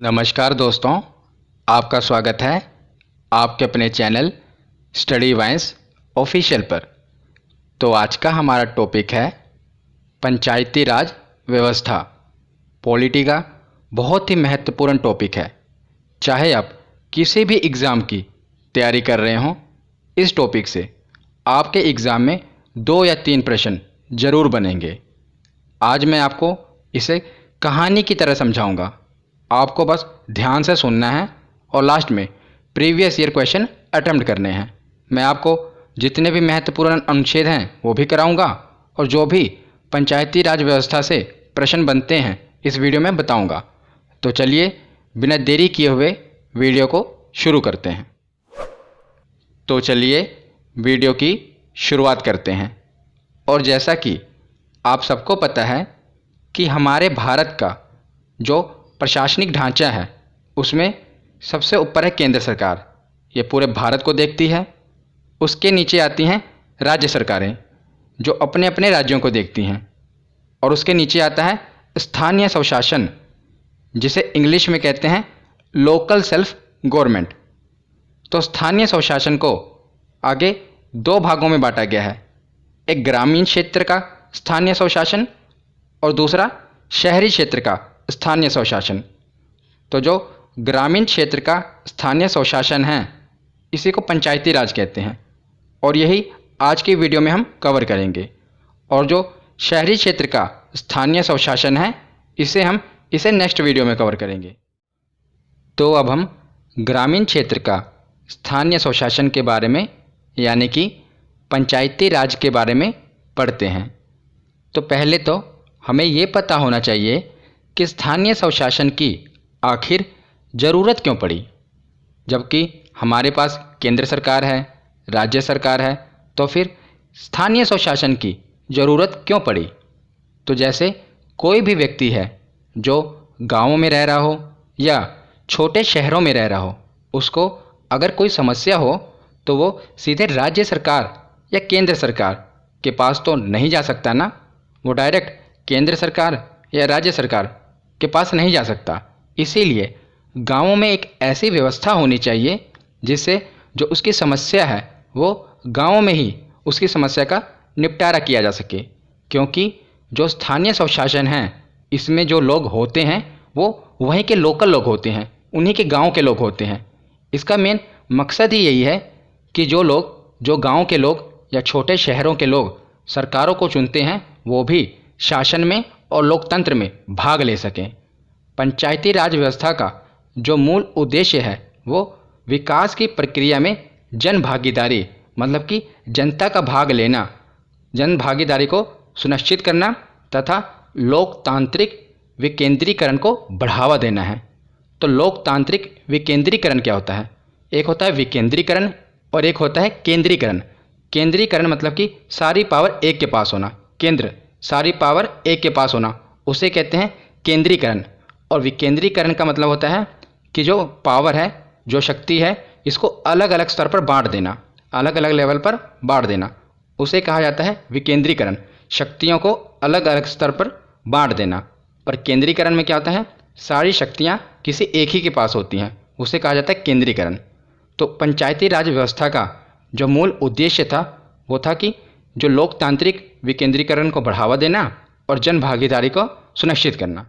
नमस्कार दोस्तों, आपका स्वागत है आपके अपने चैनल स्टडी वाइंस ऑफिशियल पर। तो आज का हमारा टॉपिक है पंचायती राज व्यवस्था। पॉलिटी का बहुत ही महत्वपूर्ण टॉपिक है। चाहे आप किसी भी एग्ज़ाम की तैयारी कर रहे हों, इस टॉपिक से आपके एग्ज़ाम में 2 या 3 प्रश्न ज़रूर बनेंगे। आज मैं आपको इसे कहानी की तरह समझाऊंगा। आपको बस ध्यान से सुनना है और लास्ट में प्रीवियस ईयर क्वेश्चन अटेम्प्ट करने हैं। मैं आपको जितने भी महत्वपूर्ण अनुच्छेद हैं वो भी कराऊंगा और जो भी पंचायती राज व्यवस्था से प्रश्न बनते हैं इस वीडियो में बताऊंगा। तो चलिए बिना देरी किए हुए वीडियो को शुरू करते हैं। तो चलिए वीडियो की शुरुआत करते हैं। और जैसा कि आप सबको पता है कि हमारे भारत का जो प्रशासनिक ढांचा है उसमें सबसे ऊपर है केंद्र सरकार। ये पूरे भारत को देखती है। उसके नीचे आती हैं राज्य सरकारें जो अपने अपने राज्यों को देखती हैं। और उसके नीचे आता है स्थानीय स्वशासन, जिसे इंग्लिश में कहते हैं लोकल सेल्फ गवर्नमेंट। तो स्थानीय स्वशासन को आगे 2 भागों में बांटा गया है। एक ग्रामीण क्षेत्र का स्थानीय स्वशासन और दूसरा शहरी क्षेत्र का स्थानीय स्वशासन। तो जो ग्रामीण क्षेत्र का स्थानीय स्वशासन है इसी को पंचायती राज कहते हैं और यही आज की वीडियो में हम कवर करेंगे। और जो शहरी क्षेत्र का स्थानीय स्वशासन है इसे नेक्स्ट वीडियो में कवर करेंगे। तो अब हम ग्रामीण क्षेत्र का स्थानीय स्वशासन के बारे में यानी कि पंचायती राज के बारे में पढ़ते हैं। तो पहले तो हमें ये पता होना चाहिए कि स्थानीय स्वशासन की आखिर ज़रूरत क्यों पड़ी। जबकि हमारे पास केंद्र सरकार है, राज्य सरकार है, तो फिर स्थानीय स्वशासन की ज़रूरत क्यों पड़ी। तो जैसे कोई भी व्यक्ति है जो गाँवों में रह रहा हो या छोटे शहरों में रह रहा हो, उसको अगर कोई समस्या हो तो वो सीधे राज्य सरकार या केंद्र सरकार के पास तो नहीं जा सकता ना। वो डायरेक्ट केंद्र सरकार या राज्य सरकार के पास नहीं जा सकता। इसीलिए गांवों में एक ऐसी व्यवस्था होनी चाहिए जिससे जो उसकी समस्या है वो गांवों में ही उसकी समस्या का निपटारा किया जा सके। क्योंकि जो स्थानीय स्वशासन है इसमें जो लोग होते हैं वो वहीं के लोकल लोग होते हैं, उन्हीं के गांव के लोग होते हैं। इसका मेन मकसद ही यही है कि जो गांव के लोग या छोटे शहरों के लोग सरकारों को चुनते हैं वो भी शासन में और लोकतंत्र में भाग ले सकें। पंचायती राज व्यवस्था का जो मूल उद्देश्य है वो विकास की प्रक्रिया में जन भागीदारी मतलब कि जनता का भाग लेना, जन भागीदारी को सुनिश्चित करना तथा लोकतांत्रिक विकेंद्रीकरण को बढ़ावा देना है। तो लोकतांत्रिक विकेंद्रीकरण क्या होता है? एक होता है विकेंद्रीकरण और एक होता है केंद्रीकरण। केंद्रीकरण मतलब कि सारी पावर एक के पास होना, केंद्र सारी पावर एक के पास होना, उसे कहते हैं केंद्रीकरण। और विकेंद्रीकरण का मतलब होता है कि जो पावर है, जो शक्ति है, इसको अलग अलग स्तर पर बांट देना, अलग अलग लेवल पर बांट देना, उसे कहा जाता है विकेंद्रीकरण। शक्तियों को अलग अलग स्तर पर बांट देना। और केंद्रीकरण में क्या होता है? सारी शक्तियाँ किसी एक ही के पास होती हैं, उसे कहा जाता है केंद्रीकरण। तो पंचायती राज व्यवस्था का जो मूल उद्देश्य था वो था कि जो लोकतांत्रिक विकेंद्रीकरण को बढ़ावा देना और जन भागीदारी को सुनिश्चित करना।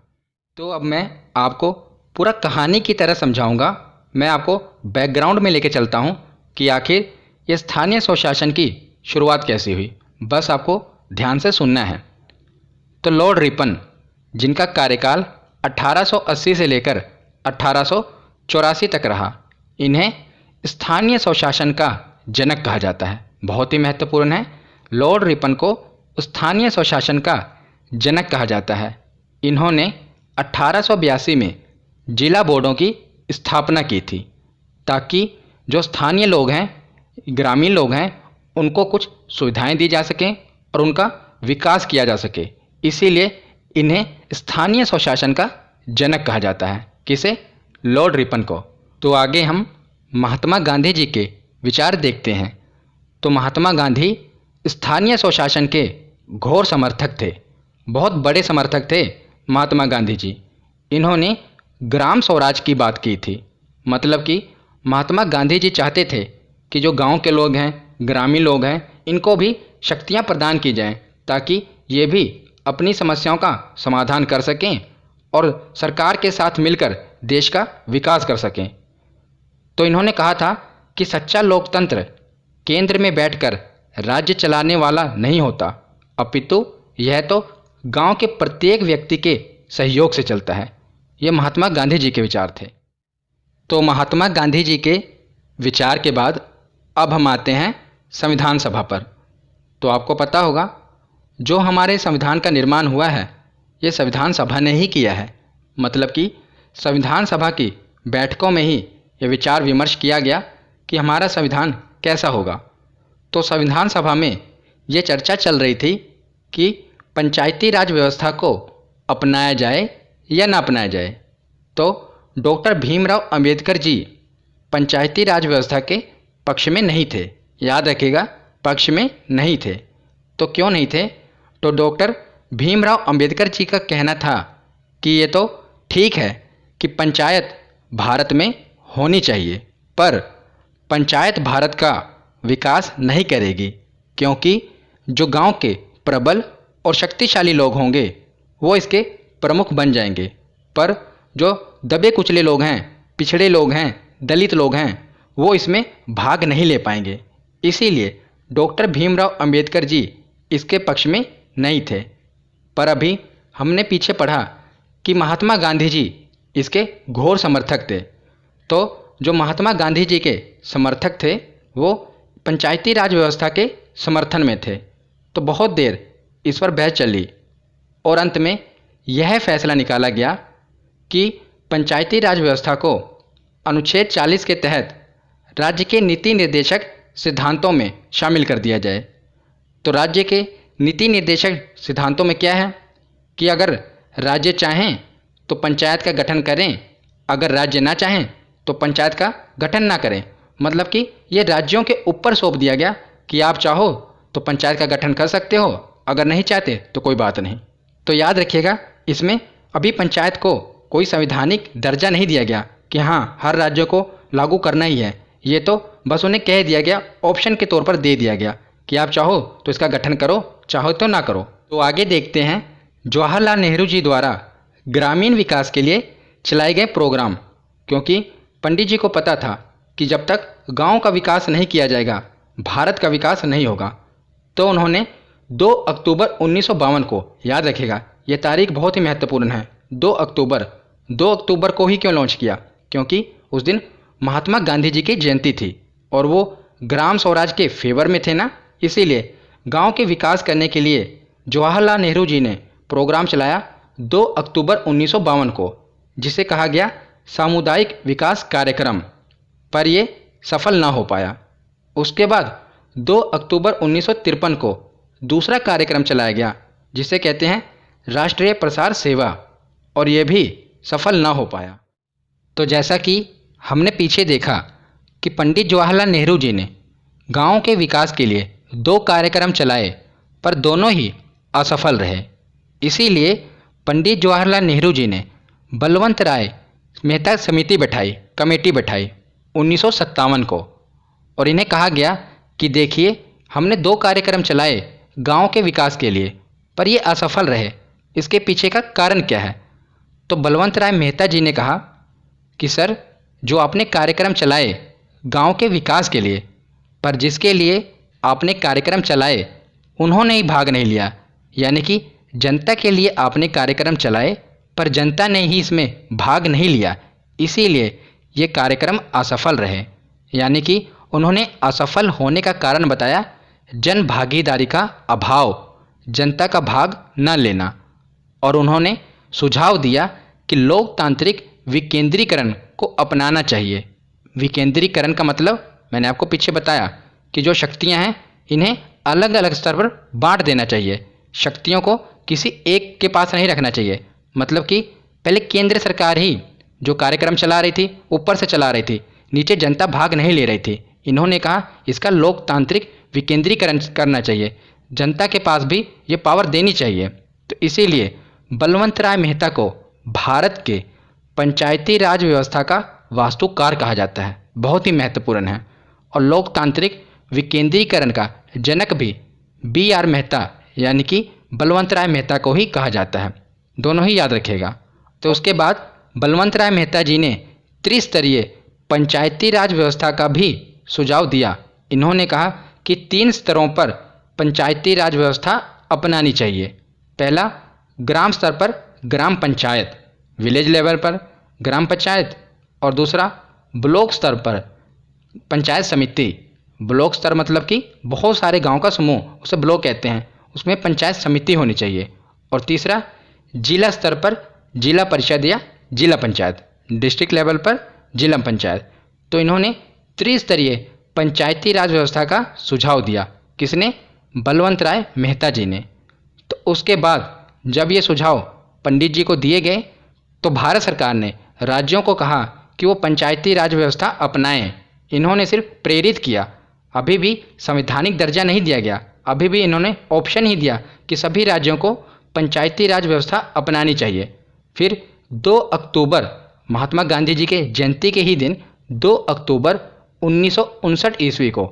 तो अब मैं आपको पूरा कहानी की तरह समझाऊंगा। मैं आपको बैकग्राउंड में लेके चलता हूं कि आखिर ये स्थानीय स्वशासन की शुरुआत कैसे हुई। बस आपको ध्यान से सुनना है। तो लॉर्ड रिपन, जिनका कार्यकाल 1880 से लेकर 1884 तक रहा, इन्हें स्थानीय स्वशासन का जनक कहा जाता है। बहुत ही महत्वपूर्ण है। लॉर्ड रिपन को स्थानीय स्वशासन का जनक कहा जाता है। इन्होंने 1882 में जिला बोर्डों की स्थापना की थी ताकि जो स्थानीय लोग हैं, ग्रामीण लोग हैं, उनको कुछ सुविधाएं दी जा सकें और उनका विकास किया जा सके। इसीलिए इन्हें स्थानीय स्वशासन का जनक कहा जाता है। किसे? लॉर्ड रिपन को। तो आगे हम महात्मा गांधी जी के विचार देखते हैं। तो महात्मा गांधी स्थानीय स्वशासन के घोर समर्थक थे, बहुत बड़े समर्थक थे महात्मा गांधी जी। इन्होंने ग्राम स्वराज की बात की थी। मतलब कि महात्मा गांधी जी चाहते थे कि जो गांव के लोग हैं, ग्रामीण लोग हैं, इनको भी शक्तियां प्रदान की जाएं ताकि ये भी अपनी समस्याओं का समाधान कर सकें और सरकार के साथ मिलकर देश का विकास कर सकें। तो इन्होंने कहा था कि सच्चा लोकतंत्र केंद्र में बैठकर राज्य चलाने वाला नहीं होता, अपितु यह तो गांव के प्रत्येक व्यक्ति के सहयोग से चलता है। ये महात्मा गांधी जी के विचार थे। तो महात्मा गांधी जी के विचार के बाद अब हम आते हैं संविधान सभा पर। तो आपको पता होगा जो हमारे संविधान का निर्माण हुआ है ये संविधान सभा ने ही किया है। मतलब कि संविधान सभा की बैठकों में ही ये विचार विमर्श किया गया कि हमारा संविधान कैसा होगा। तो संविधान सभा में ये चर्चा चल रही थी कि पंचायती राज व्यवस्था को अपनाया जाए या ना अपनाया जाए। तो डॉक्टर भीमराव अंबेडकर जी पंचायती राज व्यवस्था के पक्ष में नहीं थे। याद रखिएगा, पक्ष में नहीं थे। तो क्यों नहीं थे? तो डॉक्टर भीमराव अंबेडकर जी का कहना था कि ये तो ठीक है कि पंचायत भारत में होनी चाहिए, पर पंचायत भारत का विकास नहीं करेगी, क्योंकि जो गांव के प्रबल और शक्तिशाली लोग होंगे वो इसके प्रमुख बन जाएंगे, पर जो दबे कुचले लोग हैं, पिछड़े लोग हैं, दलित लोग हैं, वो इसमें भाग नहीं ले पाएंगे। इसीलिए डॉक्टर भीमराव अंबेडकर जी इसके पक्ष में नहीं थे। पर अभी हमने पीछे पढ़ा कि महात्मा गांधी जी इसके घोर समर्थक थे। तो जो महात्मा गांधी जी के समर्थक थे वो पंचायती राज व्यवस्था के समर्थन में थे। तो बहुत देर इस पर बहस चली और अंत में यह फैसला निकाला गया कि पंचायती राज व्यवस्था को अनुच्छेद 40 के तहत राज्य के नीति निर्देशक सिद्धांतों में शामिल कर दिया जाए। तो राज्य के नीति निर्देशक सिद्धांतों में क्या है कि अगर राज्य चाहें तो पंचायत का गठन करें, अगर राज्य ना चाहें तो पंचायत का गठन ना करें। मतलब कि ये राज्यों के ऊपर सौंप दिया गया कि आप चाहो तो पंचायत का गठन कर सकते हो, अगर नहीं चाहते तो कोई बात नहीं। तो याद रखिएगा, इसमें अभी पंचायत को कोई संवैधानिक दर्जा नहीं दिया गया कि हाँ हर राज्य को लागू करना ही है। ये तो बस उन्हें कह दिया गया, ऑप्शन के तौर पर दे दिया गया कि आप चाहो तो इसका गठन करो, चाहो तो ना करो। तो आगे देखते हैं जवाहरलाल नेहरू जी द्वारा ग्रामीण विकास के लिए चलाए गए प्रोग्राम। क्योंकि पंडित जी को पता था कि जब तक गांव का विकास नहीं किया जाएगा भारत का विकास नहीं होगा। तो उन्होंने 2 अक्टूबर 1952 को, याद रखिएगा ये तारीख बहुत ही महत्वपूर्ण है, 2 अक्टूबर को ही क्यों लॉन्च किया? क्योंकि उस दिन महात्मा गांधी जी की जयंती थी और वो ग्राम स्वराज के फेवर में थे ना, इसीलिए गांव के विकास करने के लिए जवाहरलाल नेहरू जी ने प्रोग्राम चलाया 2 अक्टूबर 1952 को, जिसे कहा गया सामुदायिक विकास कार्यक्रम। पर ये सफल ना हो पाया। उसके बाद 2 अक्टूबर 1953 को दूसरा कार्यक्रम चलाया गया जिसे कहते हैं राष्ट्रीय प्रसार सेवा, और ये भी सफल ना हो पाया। तो जैसा कि हमने पीछे देखा कि पंडित जवाहरलाल नेहरू जी ने गांव के विकास के लिए 2 कार्यक्रम चलाए पर दोनों ही असफल रहे। इसीलिए पंडित जवाहरलाल नेहरू जी ने बलवंत राय मेहता कमेटी बैठाई 1957 को, और इन्हें कहा गया कि देखिए हमने 2 कार्यक्रम चलाए गांव के विकास के लिए पर ये असफल रहे, इसके पीछे का कारण क्या है? तो बलवंत राय मेहता जी ने कहा कि सर, जो आपने कार्यक्रम चलाए गांव के विकास के लिए, पर जिसके लिए आपने कार्यक्रम चलाए उन्होंने ही भाग नहीं लिया, यानी कि जनता के लिए आपने कार्यक्रम चलाए पर जनता ने ही इसमें भाग नहीं लिया, इसीलिए ये कार्यक्रम असफल रहे। यानी कि उन्होंने असफल होने का कारण बताया जन भागीदारी का अभाव, जनता का भाग न लेना, और उन्होंने सुझाव दिया कि लोकतांत्रिक विकेंद्रीकरण को अपनाना चाहिए। विकेंद्रीकरण का मतलब मैंने आपको पीछे बताया कि जो शक्तियां हैं इन्हें अलग अलग स्तर पर बांट देना चाहिए, शक्तियों को किसी एक के पास नहीं रखना चाहिए। मतलब कि पहले केंद्र सरकार ही जो कार्यक्रम चला रही थी ऊपर से चला रही थी, नीचे जनता भाग नहीं ले रही थी। इन्होंने कहा इसका लोकतांत्रिक विकेंद्रीकरण करना चाहिए, जनता के पास भी ये पावर देनी चाहिए। तो इसीलिए बलवंत राय मेहता को भारत के पंचायती राज व्यवस्था का वास्तुकार कहा जाता है, बहुत ही महत्वपूर्ण है। और लोकतांत्रिक विकेंद्रीकरण का जनक भी B.R. मेहता यानी कि बलवंत राय मेहता को ही कहा जाता है, दोनों ही याद रखिएगा। तो उसके बाद बलवंत राय मेहता जी ने त्रिस्तरीय पंचायती राज व्यवस्था का भी सुझाव दिया। इन्होंने कहा कि 3 स्तरों पर पंचायती राज व्यवस्था अपनानी चाहिए। पहला, ग्राम स्तर पर ग्राम पंचायत, विलेज लेवल पर ग्राम पंचायत, और दूसरा ब्लॉक स्तर पर पंचायत समिति। ब्लॉक स्तर मतलब कि बहुत सारे गांव का समूह, उसे ब्लॉक कहते हैं, उसमें पंचायत समिति होनी चाहिए। और तीसरा, जिला स्तर पर जिला परिषद या जिला पंचायत, डिस्ट्रिक्ट लेवल पर जिला पंचायत। तो इन्होंने त्रिस्तरीय पंचायती राज व्यवस्था का सुझाव दिया। किसने? बलवंत राय मेहता जी ने। तो उसके बाद जब ये सुझाव पंडित जी को दिए गए तो भारत सरकार ने राज्यों को कहा कि वो पंचायती राज व्यवस्था अपनाएं। इन्होंने सिर्फ प्रेरित किया, अभी भी संवैधानिक दर्जा नहीं दिया गया, अभी भी इन्होंने ऑप्शन ही दिया कि सभी राज्यों को पंचायती राज व्यवस्था अपनानी चाहिए। फिर 2 अक्टूबर महात्मा गांधी जी के जयंती के ही दिन 2 अक्टूबर 1959 ईस्वी को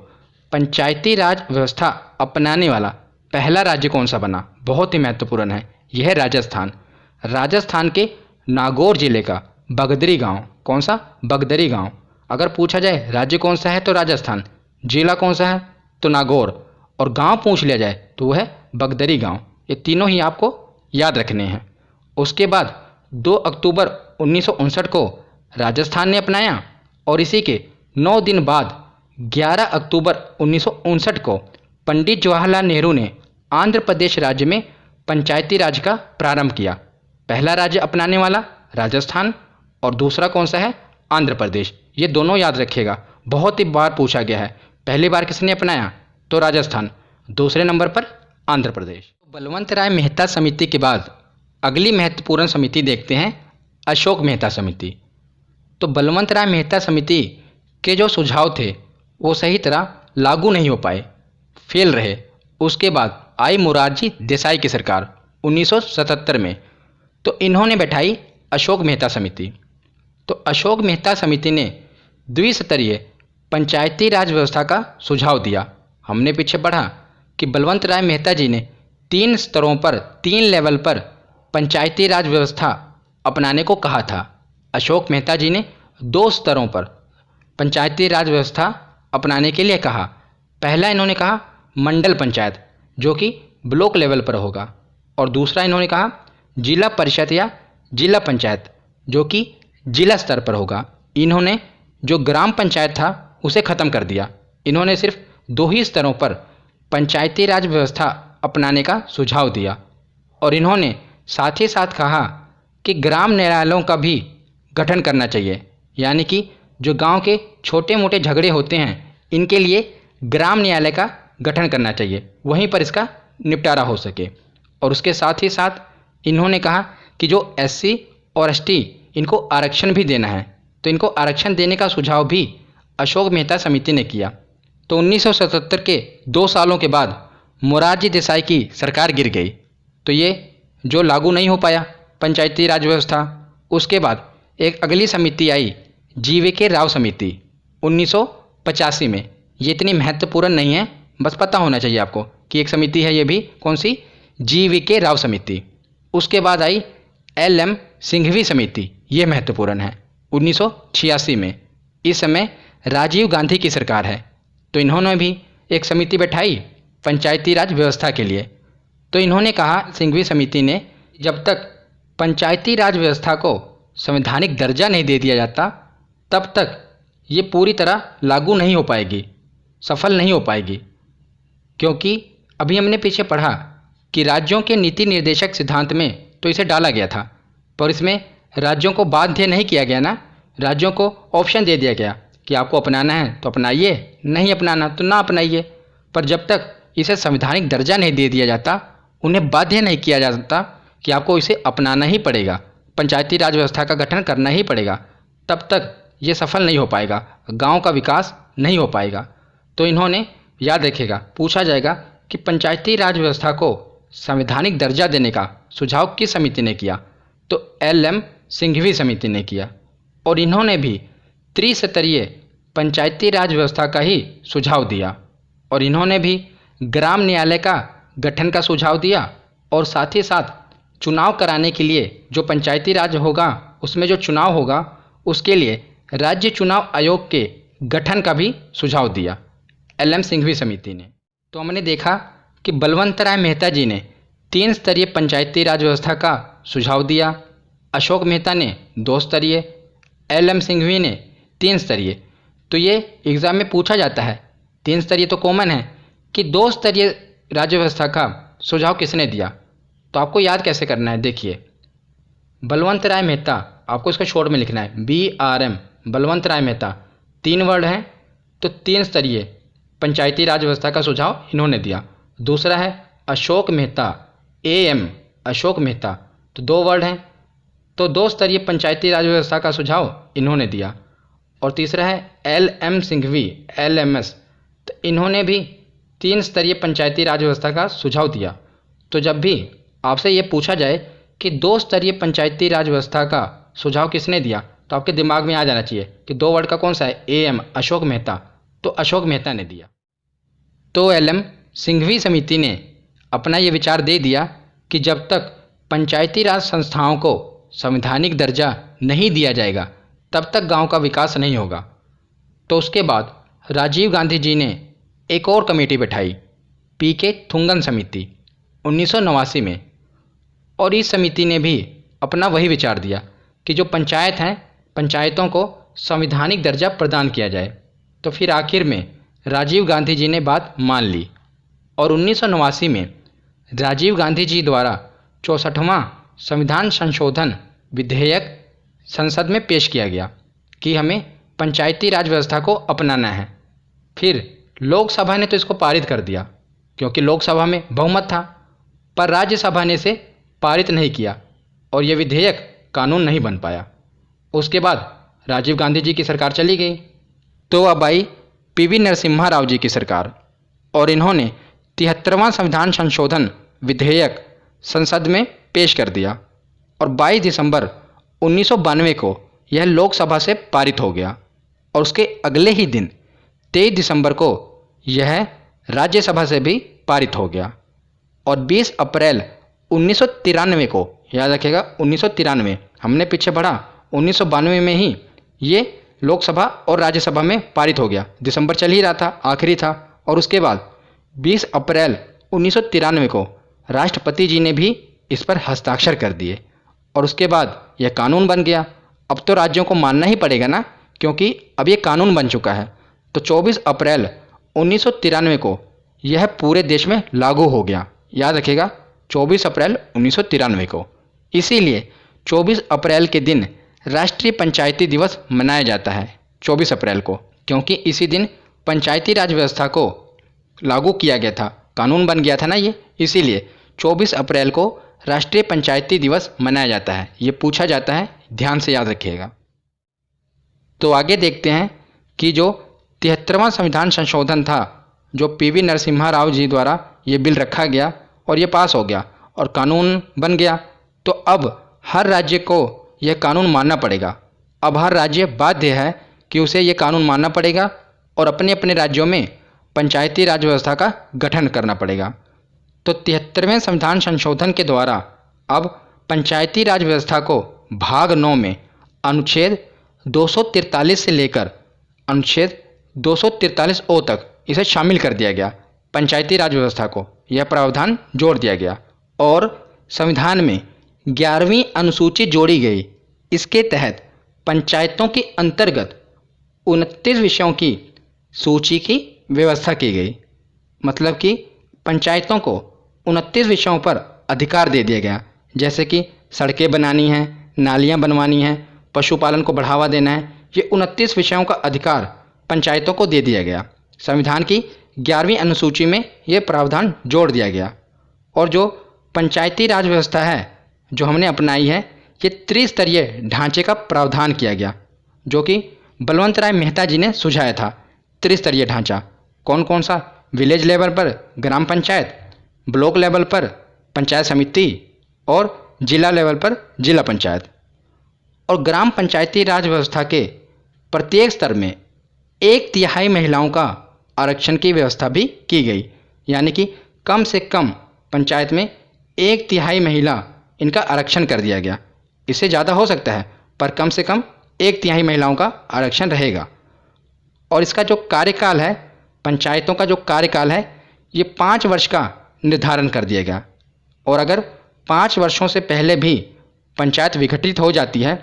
पंचायती राज व्यवस्था अपनाने वाला पहला राज्य कौन सा बना? बहुत ही महत्वपूर्ण है, यह है राजस्थान। राजस्थान के नागौर जिले का बगदरी गांव, कौन सा? बगदरी गांव। अगर पूछा जाए राज्य कौन सा है तो राजस्थान, जिला कौन सा है तो नागौर, और गांव पूछ लिया जाए तो वह है बगदरी गांव। ये तीनों ही आपको याद रखने हैं। उसके बाद 2 अक्टूबर 1959 को राजस्थान ने अपनाया और इसी के 9 दिन बाद 11 अक्टूबर 1959 को पंडित जवाहरलाल नेहरू ने आंध्र प्रदेश राज्य में पंचायती राज का प्रारंभ किया। पहला राज्य अपनाने वाला राजस्थान और दूसरा कौन सा है? आंध्र प्रदेश। ये दोनों याद रखिएगा, बहुत ही बार पूछा गया है। पहली बार किसने अपनाया? तो राजस्थान, दूसरे नंबर पर आंध्र प्रदेश। बलवंत राय मेहता समिति के बाद अगली महत्वपूर्ण समिति देखते हैं, अशोक मेहता समिति। तो बलवंत राय मेहता समिति के जो सुझाव थे वो सही तरह लागू नहीं हो पाए, फेल रहे। उसके बाद आई मोरारजी देसाई की सरकार 1977 में, तो इन्होंने बैठाई अशोक मेहता समिति। तो अशोक मेहता समिति ने द्विस्तरीय पंचायती राज व्यवस्था का सुझाव दिया। हमने पीछे पढ़ा कि बलवंत राय मेहता जी ने 3 स्तरों पर, 3 लेवल पर पंचायती राज व्यवस्था अपनाने को कहा था। अशोक मेहता जी ने 2 स्तरों पर पंचायती राज व्यवस्था अपनाने के लिए कहा। पहला इन्होंने कहा मंडल पंचायत, जो कि ब्लॉक लेवल पर होगा, और दूसरा इन्होंने कहा जिला परिषद या जिला पंचायत, जो कि जिला स्तर पर होगा। इन्होंने जो ग्राम पंचायत था उसे ख़त्म कर दिया। इन्होंने सिर्फ 2 ही स्तरों पर पंचायती राज व्यवस्था अपनाने का सुझाव दिया। और इन्होंने साथ ही साथ कहा कि ग्राम न्यायालयों का भी गठन करना चाहिए, यानी कि जो गांव के छोटे मोटे झगड़े होते हैं इनके लिए ग्राम न्यायालय का गठन करना चाहिए, वहीं पर इसका निपटारा हो सके। और उसके साथ ही साथ इन्होंने कहा कि जो SC और ST इनको आरक्षण भी देना है, तो इनको आरक्षण देने का सुझाव भी अशोक मेहता समिति ने किया। तो 1977 के 2 सालों के बाद मोरारजी देसाई की सरकार गिर गई, तो ये जो लागू नहीं हो पाया पंचायती राज व्यवस्था। उसके बाद एक अगली समिति आई, GVK राव समिति 1985 में। ये इतनी महत्वपूर्ण नहीं है, बस पता होना चाहिए आपको कि एक समिति है, ये भी कौन सी? GVK राव समिति। उसके बाद आई LM सिंघवी समिति, ये महत्वपूर्ण है, 1986 में। इस समय राजीव गांधी की सरकार है, तो इन्होंने भी एक समिति बैठाई पंचायती राज व्यवस्था के लिए। तो इन्होंने कहा, सिंघवी समिति ने, जब तक पंचायती राज व्यवस्था को संवैधानिक दर्जा नहीं दे दिया जाता तब तक ये पूरी तरह लागू नहीं हो पाएगी, सफल नहीं हो पाएगी। क्योंकि अभी हमने पीछे पढ़ा कि राज्यों के नीति निर्देशक सिद्धांत में तो इसे डाला गया था, पर इसमें राज्यों को बाध्य नहीं किया गया ना, राज्यों को ऑप्शन दे दिया गया कि आपको अपनाना है तो अपनाइए, नहीं अपनाना तो ना अपनाइए। पर जब तक इसे संवैधानिक दर्जा नहीं दे दिया जाता, उन्हें बाध्य नहीं किया जाता कि आपको इसे अपनाना ही पड़ेगा, पंचायती राज व्यवस्था का गठन करना ही पड़ेगा, तब तक ये सफल नहीं हो पाएगा, गांव का विकास नहीं हो पाएगा। तो इन्होंने, याद रखिएगा, पूछा जाएगा कि पंचायती राज व्यवस्था को संवैधानिक दर्जा देने का सुझाव किस समिति ने किया? तो LM सिंघवी समिति ने किया और इन्होंने भी त्रिस्तरीय पंचायती राज व्यवस्था का ही सुझाव दिया और इन्होंने भी ग्राम न्यायालय का गठन का सुझाव दिया और साथ ही साथ चुनाव कराने के लिए जो पंचायती राज होगा उसमें जो चुनाव होगा उसके लिए राज्य चुनाव आयोग के गठन का भी सुझाव दिया एल.एम. सिंघवी समिति ने। तो हमने देखा कि बलवंत राय मेहता जी ने 3 स्तरीय पंचायती राज व्यवस्था का सुझाव दिया, अशोक मेहता ने 2 स्तरीय, एल.एम. सिंघवी ने 3 स्तरीय। तो ये एग्ज़ाम में पूछा जाता है, 3 स्तरीय तो कॉमन है कि 2 स्तरीय राज्य व्यवस्था का सुझाव किसने दिया। तो आपको याद कैसे करना है, देखिए बलवंत राय मेहता, आपको इसका शॉर्ट में लिखना है BRM, बलवंत राय मेहता, 3 वर्ड हैं तो 3 स्तरीय पंचायती राज व्यवस्था का सुझाव इन्होंने दिया। दूसरा है अशोक मेहता, AM, अशोक मेहता, तो 2 वर्ड हैं तो 2 स्तरीय पंचायती राज व्यवस्था का सुझाव इन्होंने दिया। और तीसरा है एल.एम. सिंघवी, LMS, तो इन्होंने भी 3 स्तरीय पंचायती राज व्यवस्था का सुझाव दिया। तो जब भी आपसे ये पूछा जाए कि 2 स्तरीय पंचायती राज व्यवस्था का सुझाव किसने दिया तो आपके दिमाग में आ जाना चाहिए कि 2 वर्ड का कौन सा है, AM, अशोक मेहता, तो अशोक मेहता ने दिया। तो एल.एम. सिंघवी समिति ने अपना ये विचार दे दिया कि जब तक पंचायती राज संस्थाओं को संवैधानिक दर्जा नहीं दिया जाएगा तब तक गांव का विकास नहीं होगा। तो उसके बाद राजीव गांधी जी ने एक और कमेटी बैठाई, पी.के. थुंगन समिति, 1989 में, और इस समिति ने भी अपना वही विचार दिया कि जो पंचायत हैं, पंचायतों को संवैधानिक दर्जा प्रदान किया जाए। तो फिर आखिर में राजीव गांधी जी ने बात मान ली और 1989 में राजीव गांधी जी द्वारा 64वां संविधान संशोधन विधेयक संसद में पेश किया गया कि हमें पंचायती राज व्यवस्था को अपनाना है। फिर लोकसभा ने तो इसको पारित कर दिया क्योंकि लोकसभा में बहुमत था, पर राज्यसभा ने इसे पारित नहीं किया और ये विधेयक कानून नहीं बन पाया। उसके बाद राजीव गांधी जी की सरकार चली गई। तो अब आई पी.वी. नरसिम्हा राव जी की सरकार और इन्होंने 73वां संविधान संशोधन विधेयक संसद में पेश कर दिया और 22 दिसंबर 1992 को यह लोकसभा से पारित हो गया और उसके अगले ही दिन 23 दिसंबर को यह राज्यसभा से भी पारित हो गया और 20 अप्रैल 1993 को, याद रखिएगा 1993, हमने पीछे पढ़ा 1992 में ही ये लोकसभा और राज्यसभा में पारित हो गया। दिसंबर चल ही रहा था, आखिरी था, और उसके बाद 20 अप्रैल 1993 को राष्ट्रपति जी ने भी इस पर हस्ताक्षर कर दिए और उसके बाद यह कानून बन गया। अब तो राज्यों को मानना ही पड़ेगा ना, क्योंकि अब ये कानून बन चुका है। तो 24 अप्रैल 1993 को यह पूरे देश में लागू हो गया। याद रखिएगा 24 अप्रैल 1993 को। इसीलिए 24 अप्रैल के दिन राष्ट्रीय पंचायती दिवस मनाया जाता है 24 अप्रैल को, क्योंकि इसी दिन पंचायती राज व्यवस्था को लागू किया गया था, कानून बन गया था ना ये, इसीलिए 24 अप्रैल को राष्ट्रीय पंचायती दिवस मनाया जाता है। ये पूछा जाता है, ध्यान से याद रखिएगा। तो आगे देखते हैं कि जो 73वां संविधान संशोधन था, जो पी.वी. नरसिम्हा राव जी द्वारा ये बिल रखा गया और ये पास हो गया और कानून बन गया। तो अब हर राज्य को यह कानून मानना पड़ेगा। अब हर राज्य बाध्य है कि उसे ये कानून मानना पड़ेगा और अपने अपने राज्यों में पंचायती राज व्यवस्था का गठन करना पड़ेगा। तो 73वें संविधान संशोधन के द्वारा अब पंचायती राज व्यवस्था को भाग 9 में अनुच्छेद 243 से लेकर अनुच्छेद 243 ओ तक इसे शामिल कर दिया गया। पंचायती राज व्यवस्था को यह प्रावधान जोड़ दिया गया और संविधान में 11वीं अनुसूची जोड़ी गई। इसके तहत पंचायतों के अंतर्गत 29 विषयों की सूची की व्यवस्था की गई। मतलब कि पंचायतों को 29 विषयों पर अधिकार दे दिया गया, जैसे कि सड़कें बनानी हैं, नालियां बनवानी हैं, पशुपालन को बढ़ावा देना है। ये 29 विषयों का अधिकार पंचायतों को दे दिया गया। संविधान की 11वीं अनुसूची में ये प्रावधान जोड़ दिया गया। और जो पंचायती राज व्यवस्था है जो हमने अपनाई है, ये त्रिस्तरीय ढांचे का प्रावधान किया गया, जो कि बलवंत राय मेहता जी ने सुझाया था। त्रिस्तरीय ढांचा कौन कौन सा? विलेज लेवल पर ग्राम पंचायत, ब्लॉक लेवल पर पंचायत समिति और जिला लेवल पर जिला पंचायत। और ग्राम पंचायती राज व्यवस्था के प्रत्येक स्तर में 1/3 महिलाओं का आरक्षण की व्यवस्था भी की गई। यानी कि कम से कम पंचायत में 1/3 महिला इनका आरक्षण कर दिया गया। इससे ज़्यादा हो सकता है पर कम से कम 1/3 महिलाओं का आरक्षण रहेगा। और इसका जो कार्यकाल है, पंचायतों का जो कार्यकाल है, ये 5 वर्ष का निर्धारण कर दिया गया। और अगर 5 वर्षों से पहले भी पंचायत विघटित हो जाती है,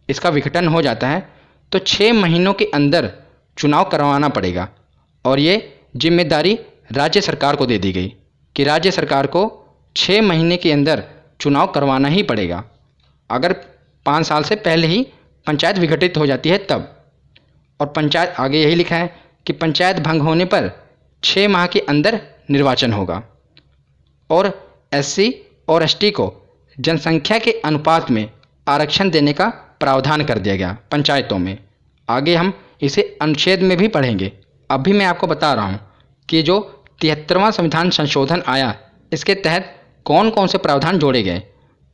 इसका विघटन हो जाता है, तो 6 महीनों के अंदर चुनाव करवाना पड़ेगा। और ये जिम्मेदारी राज्य सरकार को दे दी गई कि राज्य सरकार को 6 महीने के अंदर चुनाव करवाना ही पड़ेगा, अगर 5 साल से पहले ही पंचायत विघटित हो जाती है तब। और पंचायत आगे यही लिखा है कि पंचायत भंग होने पर 6 माह के अंदर निर्वाचन होगा। और एससी और एसटी को जनसंख्या के अनुपात में आरक्षण देने का प्रावधान कर दिया गया पंचायतों में। आगे हम इसे अनुच्छेद में भी पढ़ेंगे। अभी मैं आपको बता रहा हूँ कि जो 73वां संविधान संशोधन आया, इसके तहत कौन कौन से प्रावधान जोड़े गए।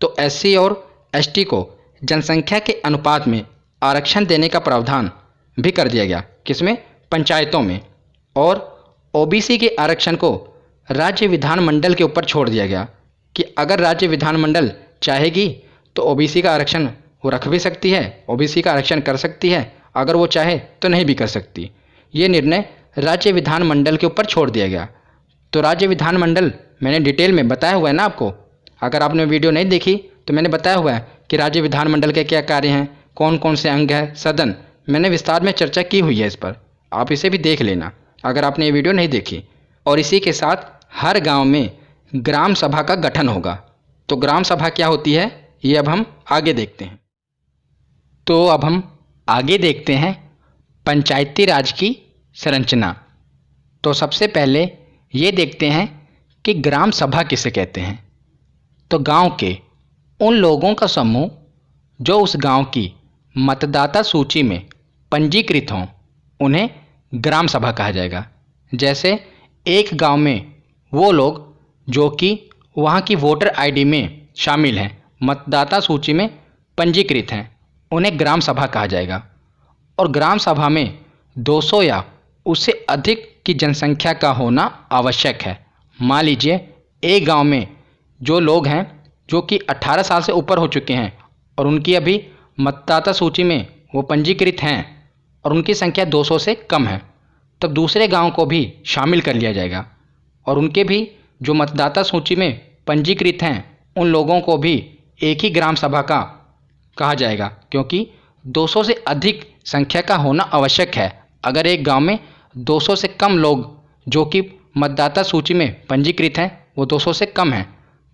तो एससी और एसटी को जनसंख्या के अनुपात में आरक्षण देने का प्रावधान भी कर दिया गया। किसमें? पंचायतों में। और ओबीसी के आरक्षण को राज्य विधानमंडल के ऊपर छोड़ दिया गया कि अगर राज्य विधानमंडल चाहेगी तो ओबीसी का आरक्षण वो रख भी सकती है, ओबीसी का आरक्षण कर सकती है, अगर वो चाहे तो नहीं भी कर सकती। ये निर्णय राज्य विधानमंडल के ऊपर छोड़ दिया गया। तो राज्य विधानमंडल मैंने डिटेल में बताया हुआ है ना आपको। अगर आपने वीडियो नहीं देखी तो मैंने बताया हुआ है कि राज्य विधानमंडल के क्या कार्य हैं, कौन कौन से अंग हैं, सदन, मैंने विस्तार में चर्चा की हुई है इस पर। आप इसे भी देख लेना अगर आपने ये वीडियो नहीं देखी। और इसी के साथ हर गांव में ग्राम सभा का गठन होगा। तो ग्राम सभा क्या होती है, ये अब हम आगे देखते हैं। तो अब हम आगे देखते हैं पंचायती राज की संरचना। तो सबसे पहले ये देखते हैं कि ग्राम सभा किसे कहते हैं। तो गांव के उन लोगों का समूह जो उस गांव की मतदाता सूची में पंजीकृत हों, उन्हें ग्राम सभा कहा जाएगा। जैसे एक गांव में वो लोग जो कि वहाँ की वोटर आईडी में शामिल हैं, मतदाता सूची में पंजीकृत हैं, उन्हें ग्राम सभा कहा जाएगा। और ग्राम सभा में 200 या उससे अधिक की जनसंख्या का होना आवश्यक है। मान लीजिए एक गांव में जो लोग हैं जो कि 18 साल से ऊपर हो चुके हैं और उनकी अभी मतदाता सूची में वो पंजीकृत हैं और उनकी संख्या 200 से कम है, तब दूसरे गांव को भी शामिल कर लिया जाएगा और उनके भी जो मतदाता सूची में पंजीकृत हैं उन लोगों को भी एक ही ग्राम सभा का कहा जाएगा, क्योंकि 200 से अधिक संख्या का होना आवश्यक है। अगर एक गांव में 200 से कम लोग जो कि मतदाता सूची में पंजीकृत हैं वो 200 से कम हैं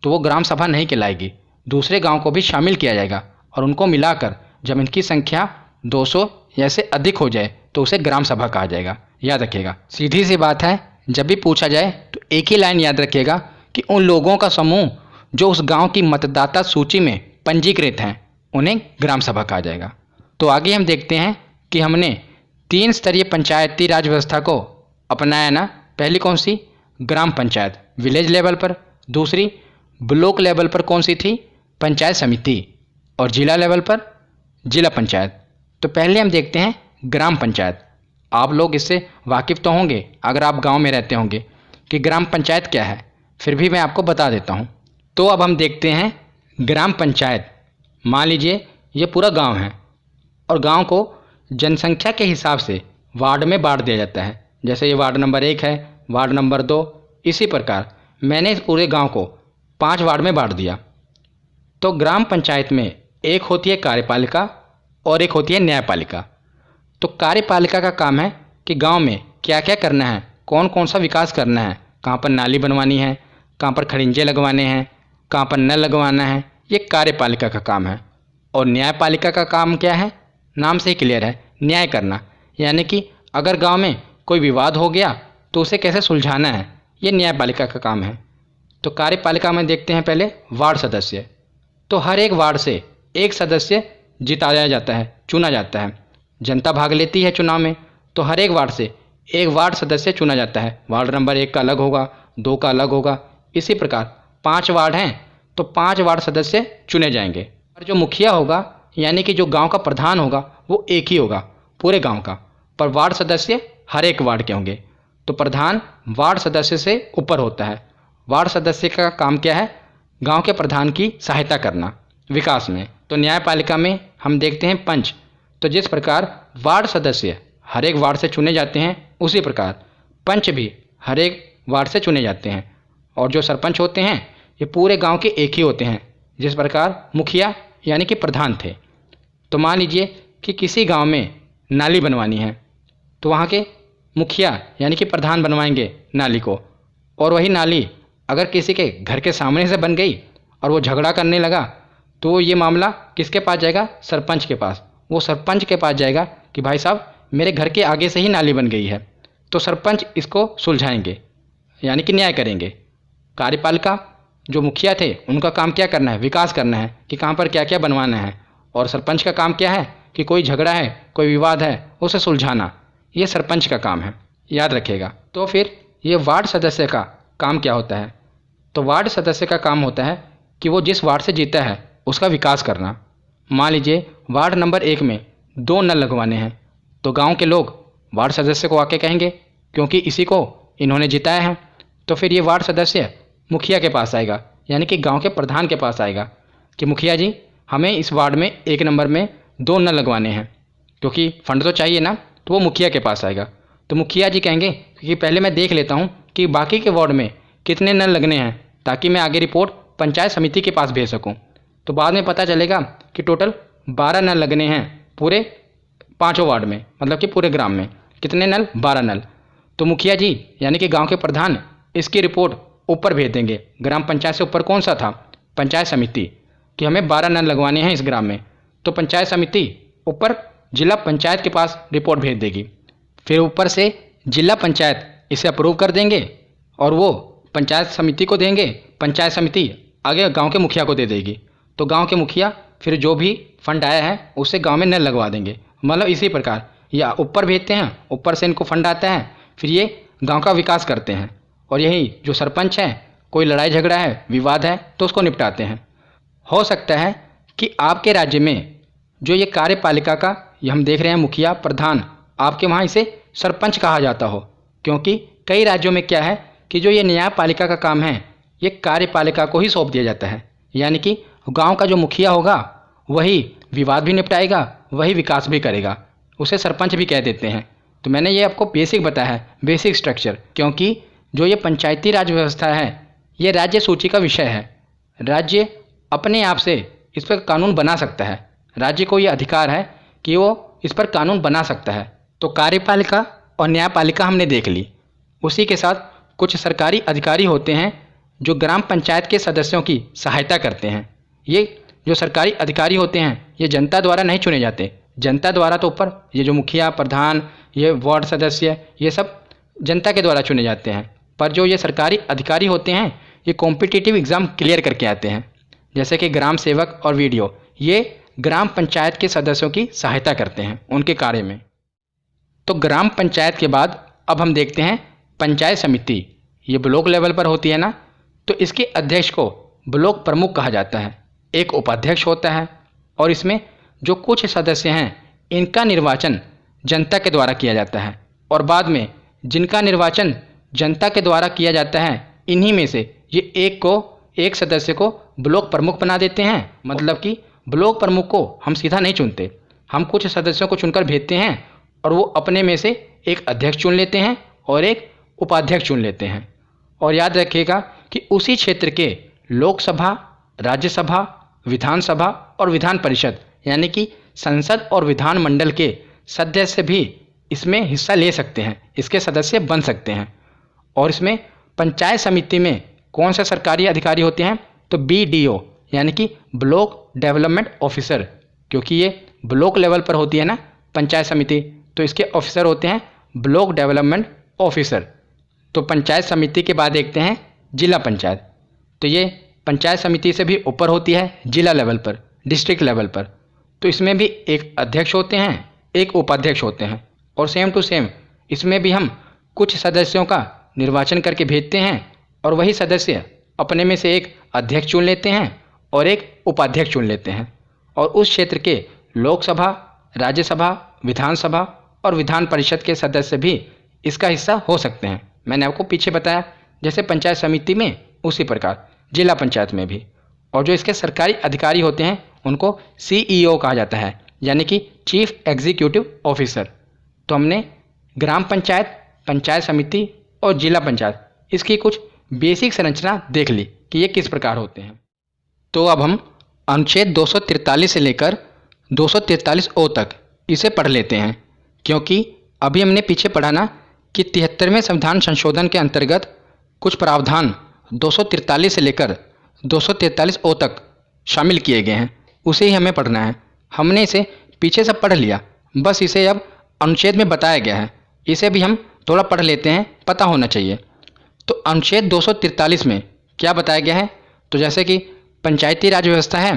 तो वो ग्राम सभा नहीं कहलाएगी। दूसरे गांव को भी शामिल किया जाएगा और उनको मिलाकर जब इनकी संख्या 200 या से अधिक हो जाए तो उसे ग्राम सभा कहा जाएगा। याद रखिएगा, सीधी सी बात है, जब भी पूछा जाए तो एक ही लाइन याद रखिएगा कि उन लोगों का समूह जो उस गांव की मतदाता सूची में पंजीकृत हैं उन्हें ग्राम सभा कहा जाएगा। तो आगे हम देखते हैं कि हमने 3 स्तरीय पंचायती राज व्यवस्था को अपनाया ना। पहली कौन सी? ग्राम पंचायत, विलेज लेवल पर। दूसरी ब्लॉक लेवल पर कौन सी थी? पंचायत समिति। और जिला लेवल पर जिला पंचायत। तो पहले हम देखते हैं ग्राम पंचायत। आप लोग इससे वाकिफ़ तो होंगे अगर आप गांव में रहते होंगे कि ग्राम पंचायत क्या है, फिर भी मैं आपको बता देता हूं। तो अब हम देखते हैं ग्राम पंचायत। मान लीजिए ये पूरा गांव है और गांव को जनसंख्या के हिसाब से वार्ड में बांट दिया जाता है। जैसे ये वार्ड नंबर 1 है, वार्ड नंबर 2, इसी प्रकार मैंने इस पूरे गांव को 5 वार्ड में बांट दिया। तो ग्राम पंचायत में एक होती है कार्यपालिका और एक होती है न्यायपालिका। तो कार्यपालिका का काम है कि गांव में क्या क्या करना है, कौन कौन सा विकास करना है, कहाँ पर नाली बनवानी है, कहाँ पर खड़िंजे लगवाने हैं, कहाँ पर नल लगवाना है, ये कार्यपालिका का काम है। और न्यायपालिका का काम क्या है? नाम से ही क्लियर है, न्याय करना। यानी कि अगर गांव में कोई विवाद हो गया तो उसे कैसे सुलझाना है, ये न्यायपालिका का काम है। तो कार्यपालिका में देखते हैं पहले वार्ड सदस्य। तो हर एक वार्ड से एक सदस्य जिताया जाता है, चुना जाता है। जनता भाग लेती है चुनाव में, तो हर एक वार्ड से एक वार्ड सदस्य चुना जाता है। वार्ड नंबर 1 का अलग होगा, 2 का अलग होगा, इसी प्रकार 5 वार्ड हैं तो 5 वार्ड सदस्य चुने जाएंगे। और जो मुखिया होगा यानी कि जो गांव का प्रधान होगा वो एक ही होगा पूरे गांव का, पर वार्ड सदस्य हर एक वार्ड के होंगे। तो प्रधान वार्ड सदस्य से ऊपर होता है। वार्ड सदस्य का काम क्या है? गांव के प्रधान की सहायता करना विकास में। तो न्यायपालिका में हम देखते हैं पंच। तो जिस प्रकार वार्ड सदस्य हर एक वार्ड से चुने जाते हैं, उसी प्रकार पंच भी हर एक वार्ड से चुने जाते हैं। और जो सरपंच होते हैं ये पूरे गांव के एक ही होते हैं, जिस प्रकार मुखिया यानी कि प्रधान थे। तो मान लीजिए कि किसी गांव में नाली बनवानी है, तो वहाँ के मुखिया यानी कि प्रधान बनवाएंगे नाली को। और वही नाली अगर किसी के घर के सामने से बन गई और वो झगड़ा करने लगा, तो ये मामला किसके पास जाएगा? सरपंच के पास। वो सरपंच के पास जाएगा कि भाई साहब मेरे घर के आगे से ही नाली बन गई है। तो सरपंच इसको सुलझाएंगे यानी कि न्याय करेंगे। कार्यपालिका जो मुखिया थे उनका काम क्या करना है? विकास करना है कि कहाँ पर क्या क्या बनवाना है। और सरपंच का काम क्या है? कि कोई झगड़ा है, कोई विवाद है, उसे सुलझाना। ये सरपंच का काम है, याद रखिएगा। तो फिर ये वार्ड सदस्य का काम क्या होता है? तो वार्ड सदस्य का काम होता है कि वो जिस वार्ड से जीता है उसका विकास करना। मान लीजिए वार्ड नंबर 1 में 2 नल लगवाने हैं, तो गांव के लोग वार्ड सदस्य को आके कहेंगे, क्योंकि इसी को इन्होंने जिताया है। तो फिर ये वार्ड सदस्य मुखिया के पास आएगा यानी कि गांव के प्रधान के पास आएगा कि मुखिया जी हमें इस वार्ड में 1 नंबर में 2 नल लगवाने हैं, क्योंकि फंड तो चाहिए ना। तो वो मुखिया के पास आएगा। तो मुखिया जी कहेंगे कि पहले मैं देख लेता हूँ कि बाकी के वार्ड में कितने नल लगने हैं, ताकि मैं आगे रिपोर्ट पंचायत समिति के पास भेज सकूँ। तो बाद में पता चलेगा कि टोटल 12 नल लगने हैं पूरे 5 वार्ड में, मतलब कि पूरे ग्राम में। कितने नल? 12 नल। तो मुखिया जी यानी कि गांव के प्रधान इसकी रिपोर्ट ऊपर भेज देंगे। ग्राम पंचायत से ऊपर कौन सा था? पंचायत समिति, कि हमें 12 नल लगवाने हैं इस ग्राम में। तो पंचायत समिति ऊपर जिला पंचायत के पास रिपोर्ट भेज देगी। फिर ऊपर से जिला पंचायत इसे अप्रूव कर देंगे और वो पंचायत समिति को देंगे। पंचायत समिति आगे गांव के मुखिया को दे देगी। तो गांव के मुखिया फिर जो भी फंड आया है उससे गांव में नल लगवा देंगे। मतलब इसी प्रकार या ऊपर भेजते हैं, ऊपर से इनको फंड आता है, फिर ये गांव का विकास करते हैं। और यही जो सरपंच है, कोई लड़ाई झगड़ा है, विवाद है, तो उसको निपटाते हैं। हो सकता है कि आपके राज्य में जो ये कार्यपालिका का ये हम देख रहे हैं मुखिया प्रधान, आपके वहाँ इसे सरपंच कहा जाता हो, क्योंकि कई राज्यों में क्या है कि जो ये न्यायपालिका का काम है ये कार्यपालिका को ही सौंप दिया जाता है। यानी कि गांव का जो मुखिया होगा वही विवाद भी निपटाएगा, वही विकास भी करेगा, उसे सरपंच भी कह देते हैं। तो मैंने ये आपको बेसिक बताया है, बेसिक स्ट्रक्चर, क्योंकि जो ये पंचायती राज व्यवस्था है ये राज्य सूची का विषय है। राज्य अपने आप से इस पर कानून बना सकता है। राज्य को ये अधिकार है कि वो इस पर कानून बना सकता है। तो कार्यपालिका और न्यायपालिका हमने देख ली। उसी के साथ कुछ सरकारी अधिकारी होते हैं जो ग्राम पंचायत के सदस्यों की सहायता करते हैं। ये जो सरकारी अधिकारी होते हैं ये जनता द्वारा नहीं चुने जाते। जनता द्वारा तो ऊपर ये जो मुखिया प्रधान, ये वार्ड सदस्य, ये सब जनता के द्वारा चुने जाते हैं। पर जो ये सरकारी अधिकारी होते हैं ये कॉम्पिटिटिव एग्ज़ाम क्लियर करके आते हैं, जैसे कि ग्राम सेवक और वीडियो, ये ग्राम पंचायत के सदस्यों की सहायता करते हैं उनके कार्य में। तो ग्राम पंचायत के बाद अब हम देखते हैं पंचायत समिति। ये ब्लॉक लेवल पर होती है ना, तो इसके अध्यक्ष को ब्लॉक प्रमुख कहा जाता है। एक उपाध्यक्ष होता है और इसमें जो कुछ सदस्य हैं इनका निर्वाचन जनता के द्वारा किया जाता है। और बाद में जिनका निर्वाचन जनता के द्वारा किया जाता है इन्हीं में से ये एक सदस्य को ब्लॉक प्रमुख बना देते हैं। मतलब कि ब्लॉक प्रमुख को हम सीधा नहीं चुनते, हम कुछ सदस्यों को चुनकर भेजते हैं और वो अपने में से एक अध्यक्ष चुन लेते हैं और एक उपाध्यक्ष चुन लेते हैं। और याद रखिएगा कि उसी क्षेत्र के लोकसभा, राज्यसभा, विधानसभा और विधान परिषद यानी कि संसद और विधानमंडल के सदस्य भी इसमें हिस्सा ले सकते हैं, इसके सदस्य बन सकते हैं। और इसमें पंचायत समिति में कौन से सरकारी अधिकारी होते हैं? तो BDO यानी कि ब्लॉक डेवलपमेंट ऑफिसर, क्योंकि ये ब्लॉक लेवल पर होती है ना पंचायत समिति, तो इसके ऑफिसर होते हैं ब्लॉक डेवलपमेंट ऑफिसर। तो पंचायत समिति के बाद देखते हैं जिला पंचायत। तो ये पंचायत समिति से भी ऊपर होती है जिला लेवल पर, डिस्ट्रिक्ट लेवल पर। तो इसमें भी एक अध्यक्ष होते हैं, एक उपाध्यक्ष होते हैं। और सेम टू सेम इसमें भी हम कुछ सदस्यों का निर्वाचन करके भेजते हैं और वही सदस्य अपने में से एक अध्यक्ष चुन लेते हैं और एक उपाध्यक्ष चुन लेते हैं। और उस क्षेत्र के लोकसभा, राज्यसभा, विधानसभा और विधान परिषद के सदस्य भी इसका हिस्सा हो सकते हैं। मैंने आपको पीछे बताया जैसे पंचायत समिति में, उसी प्रकार जिला पंचायत में भी। और जो इसके सरकारी अधिकारी होते हैं उनको CEO कहा जाता है, यानी कि चीफ एग्जीक्यूटिव ऑफिसर। तो हमने ग्राम पंचायत, पंचायत समिति और जिला पंचायत इसकी कुछ बेसिक संरचना देख ली कि ये किस प्रकार होते हैं। तो अब हम अनुच्छेद 243 से लेकर 243O तक इसे पढ़ लेते हैं, क्योंकि अभी हमने पीछे पढ़ा ना कि 73वें संविधान संशोधन के अंतर्गत कुछ प्रावधान 243 से लेकर 243O तक शामिल किए गए हैं, उसे ही हमें पढ़ना है। हमने इसे पीछे से पढ़ लिया, बस इसे अब अनुच्छेद में बताया गया है, इसे भी हम थोड़ा पढ़ लेते हैं, पता होना चाहिए। तो अनुच्छेद 243 में क्या बताया गया है? तो जैसे कि पंचायती राज व्यवस्था है,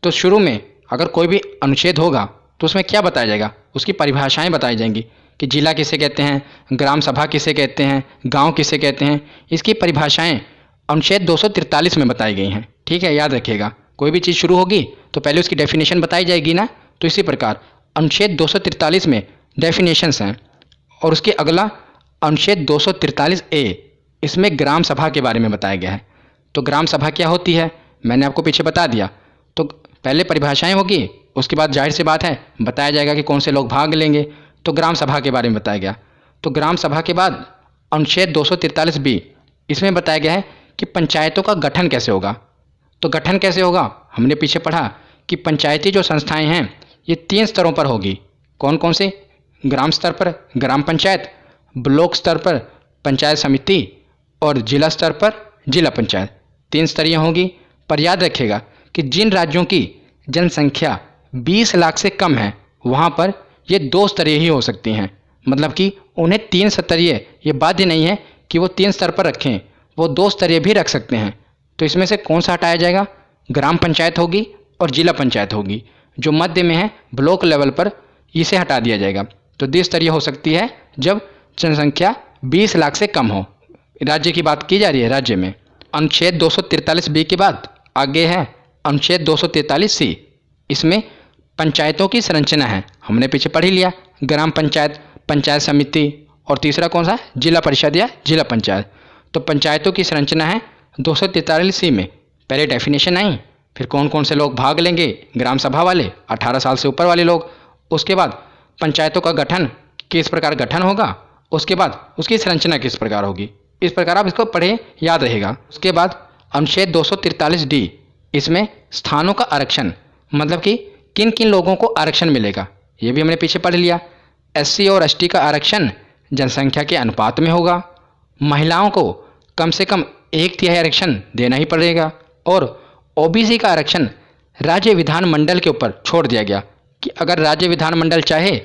तो शुरू में अगर कोई भी अनुच्छेद होगा तो उसमें क्या बताया जाएगा, उसकी परिभाषाएं बताई जाएंगी कि जिला किसे कहते हैं, ग्राम सभा किसे कहते हैं, गांव किसे कहते हैं। इसकी परिभाषाएं अनुच्छेद 243 में बताई गई हैं। ठीक है, याद रखिएगा, कोई भी चीज़ शुरू होगी तो पहले उसकी डेफिनेशन बताई जाएगी ना। तो इसी प्रकार अनुच्छेद 243 में डेफिनेशंस हैं। और उसके अगला अनुच्छेद 243A, इसमें ग्राम सभा के बारे में बताया गया है। तो ग्राम सभा क्या होती है मैंने आपको पीछे बता दिया। तो पहले परिभाषाएं होगी, उसके बाद जाहिर सी बात है बताया जाएगा कि कौन से लोग भाग लेंगे। तो ग्राम सभा के बारे में बताया गया। तो ग्राम सभा के बाद अनुच्छेद 243B, इसमें बताया गया है कि पंचायतों का गठन कैसे होगा। तो गठन कैसे होगा हमने पीछे पढ़ा कि पंचायती जो संस्थाएं हैं ये 3 स्तरों पर होगी। कौन कौन से? ग्राम स्तर पर ग्राम पंचायत, ब्लॉक स्तर पर पंचायत समिति और जिला स्तर पर जिला पंचायत। 3 स्तरीय होगी। पर याद रखिएगा कि जिन राज्यों की जनसंख्या 20 लाख से कम है वहाँ पर ये 2 स्तरीय ही हो सकती हैं। मतलब कि उन्हें 3 स्तरीय ये बाध्य नहीं है कि वो 3 स्तर पर रखें, वो 2 स्तरीय भी रख सकते हैं। तो इसमें से कौन सा हटाया जाएगा? ग्राम पंचायत होगी और जिला पंचायत होगी। जो मध्य में है ब्लॉक लेवल पर, इसे हटा दिया जाएगा। तो द्विस्तरीय हो सकती है जब जनसंख्या 20 लाख से कम हो। राज्य की बात की जा रही है, राज्य में। अनुच्छेद 243B के बाद आगे है अनुच्छेद 243C। इसमें पंचायतों की संरचना है, हमने पीछे पढ़ ही लिया, ग्राम पंचायत, पंचायत समिति और तीसरा कौन सा? जिला परिषद या जिला पंचायत। तो पंचायतों की संरचना है 243C में। पहले डेफिनेशन आई, फिर कौन कौन से लोग भाग लेंगे, ग्राम सभा वाले, 18 साल से ऊपर वाले लोग। उसके बाद पंचायतों का गठन किस प्रकार गठन होगा, उसके बाद उसकी संरचना किस प्रकार होगी। इस प्रकार आप इसको पढ़े, याद रहेगा। उसके बाद अनुच्छेद 243D, इसमें स्थानों का आरक्षण, मतलब कि किन किन लोगों को आरक्षण मिलेगा, ये भी हमने पीछे पढ़ लिया। SC और ST का आरक्षण जनसंख्या के अनुपात में होगा। महिलाओं को कम से कम 1/3 आरक्षण देना ही पड़ेगा। और OBC का आरक्षण राज्य विधानमंडल के ऊपर छोड़ दिया गया कि अगर राज्य विधानमंडल चाहे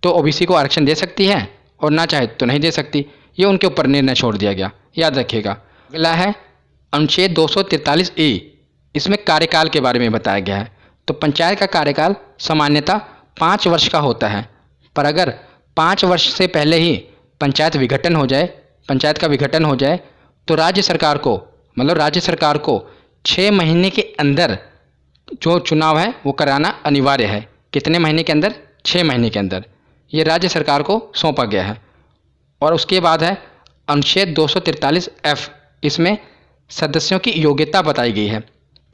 तो OBC को आरक्षण दे सकती है और ना चाहे तो नहीं दे सकती, ये उनके ऊपर निर्णय छोड़ दिया गया, याद रखिएगा। अगला है अनुच्छेद 243E, इसमें कार्यकाल के बारे में बताया गया है। तो पंचायत का कार्यकाल सामान्यतः 5 वर्ष का होता है, पर अगर 5 वर्ष से पहले ही पंचायत विघटन हो जाए, पंचायत का विघटन हो जाए, तो राज्य सरकार को, मतलब राज्य सरकार को 6 महीने के अंदर जो चुनाव है वो कराना अनिवार्य है। कितने महीने के अंदर? 6 महीने के अंदर। ये राज्य सरकार को सौंपा गया है। और उसके बाद है अनुच्छेद 243F, इसमें सदस्यों की योग्यता बताई गई है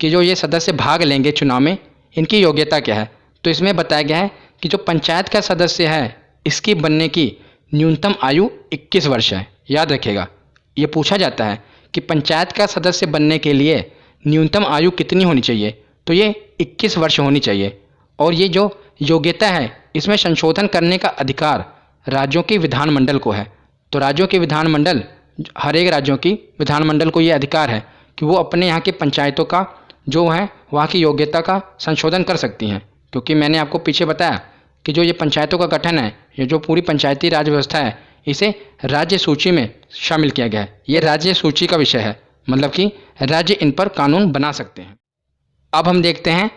कि जो ये सदस्य भाग लेंगे चुनाव में, इनकी योग्यता क्या है। तो इसमें बताया गया है कि जो पंचायत का सदस्य है इसकी बनने की न्यूनतम आयु 21 वर्ष है। याद रखिएगा, ये पूछा जाता है कि पंचायत का सदस्य बनने के लिए न्यूनतम आयु कितनी होनी चाहिए, तो ये 21 वर्ष होनी चाहिए। और ये जो योग्यता है इसमें संशोधन करने का अधिकार राज्यों के विधानमंडल को है। तो राज्यों के विधानमंडल, हर एक राज्यों की विधानमंडल को ये अधिकार है कि वो अपने यहाँ के पंचायतों का जो है वहाँ की योग्यता का संशोधन कर सकती हैं। क्योंकि मैंने आपको पीछे बताया कि जो ये पंचायतों का गठन है, ये जो पूरी पंचायती राज व्यवस्था है, इसे राज्य सूची में शामिल किया गया है। ये राज्य सूची का विषय है, मतलब कि राज्य इन पर कानून बना सकते हैं। अब हम देखते हैं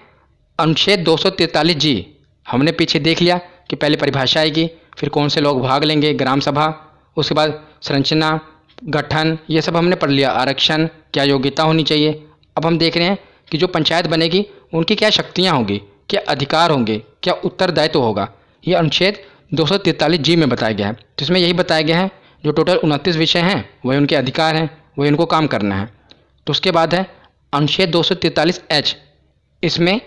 अनुच्छेद 243G। हमने पीछे देख लिया कि पहले परिभाषा आएगी, फिर कौन से लोग भाग लेंगे, ग्राम सभा, उसके बाद संरचना, गठन, ये सब हमने पढ़ लिया। आरक्षण, क्या योग्यता होनी चाहिए। अब हम देख रहे हैं कि जो पंचायत बनेगी उनकी क्या शक्तियाँ होंगी, क्या अधिकार होंगे, क्या उत्तरदायित्व होगा, ये अनुच्छेद 243G में बताया गया है। तो इसमें यही बताया गया है जो टोटल 29 विषय हैं वही उनके अधिकार हैं, वही उनको काम करना है। तो उसके बाद है अनुच्छेद 243H, इसमें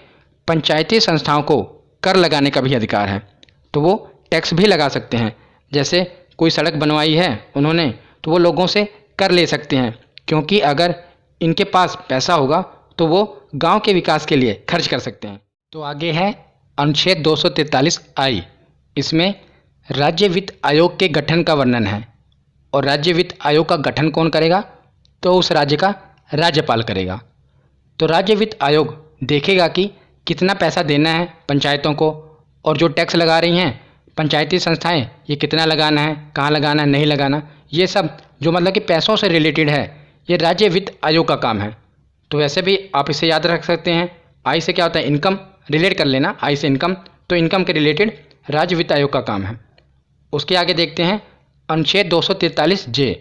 पंचायती संस्थाओं को कर लगाने का भी अधिकार है। तो वो टैक्स भी लगा सकते हैं। जैसे कोई सड़क बनवाई है उन्होंने, तो वो लोगों से कर ले सकते हैं, क्योंकि अगर इनके पास पैसा होगा तो वो गांव के विकास के लिए खर्च कर सकते हैं। तो आगे है अनुच्छेद 243I, इसमें राज्य वित्त आयोग के गठन का वर्णन है। और राज्य वित्त आयोग का गठन कौन करेगा? तो उस राज्य का राज्यपाल करेगा। तो राज्य वित्त आयोग देखेगा कि कितना पैसा देना है पंचायतों को, और जो टैक्स लगा रही हैं पंचायती संस्थाएं ये कितना लगाना है, कहाँ लगाना है, नहीं लगाना, ये सब जो मतलब कि पैसों से रिलेटेड है ये राज्य वित्त आयोग का काम है। तो वैसे भी आप इसे याद रख सकते हैं, आय से क्या होता है, इनकम, रिलेट कर लेना आय से इनकम, तो इनकम के रिलेटेड राज्य वित्त आयोग का काम है। उसके आगे देखते हैं अनुच्छेद 243J,